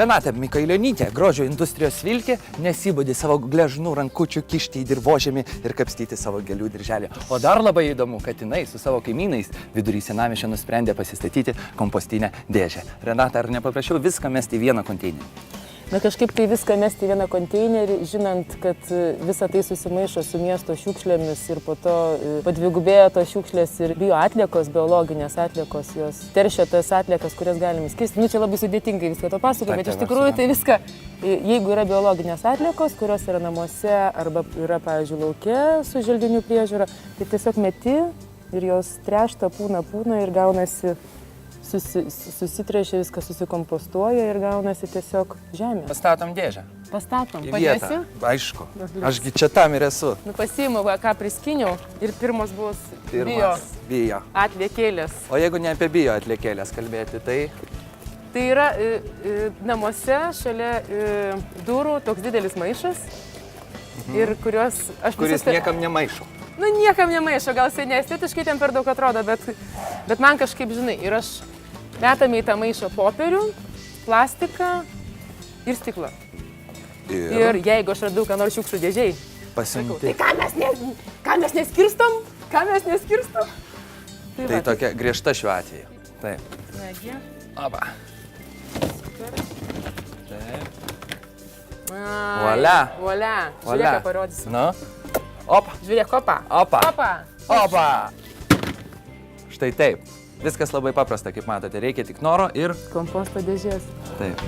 Renata Mikailionytė, grožio industrijos vilkė, nesibodė savo gležnų rankučių kišti į dirvožemį ir kapstyti savo gėlių dirželį. O dar labai įdomu, kad jinai su savo kaimynais vidury senamiesčio nusprendė pasistatyti kompostinę dėžę. Renata, ar nepaprašiau viską mesti į vieną konteinerį? Na kažkaip tai viską mesti į vieną konteinerį, žinant, kad visa tai susimaišo su miesto šiukšlėmis ir po to padvigubėjo tos šiukšlės ir bioatliekos, biologinės atliekos, jos teršia tas atliekas, kurias galime skirstyti. Nu, čia labai sudėtingai viską to pasakoti, bet iš tikrųjų tai viską, jeigu yra biologinės atliekos, kurios yra namuose arba yra, pavyzdžiui, lauke su želdinių priežiūra, tai tiesiog meti ir jos trešta, pūna ir gaunasi susitrešia, viskas susikompostuoja ir gaunasi tiesiog žemė. Pastatom dėžę. Pastatom. Padėsi? Aišku. Ašgi čia tam ir esu. Nu, pasiimu, ką priskyniau ir pirmas bus bio atliekėlės. O jeigu ne apie bio atliekėlės kalbėti, tai... Tai yra namuose šalia durų toks didelis maišas ir kurios... Kuris niekam nemaišo. Nu, niekam nemaišo, gal seniai estetiškai ten per daug atrodo, bet man kažkaip, žinai, ir aš metame į tą maišą popierių, plastiką ir stiklą. Ir jeigu aš radau ką nors šiukšlių dėžiai, sakau, tai ką mes neskirstom? Ką mes neskirstom? Tai tokia griežta šiuo atveju. Taip. Nagi. Opa. Super. Taip. Volia. Volia. Žiūrėk, ką parodysiu. Nu. Opa. Žiūrėk, opa. Opa. Opa. Opa. Štai taip. Viskas labai paprasta, kaip matote. Reikia tik noro ir... Komposto dėžės. Taip.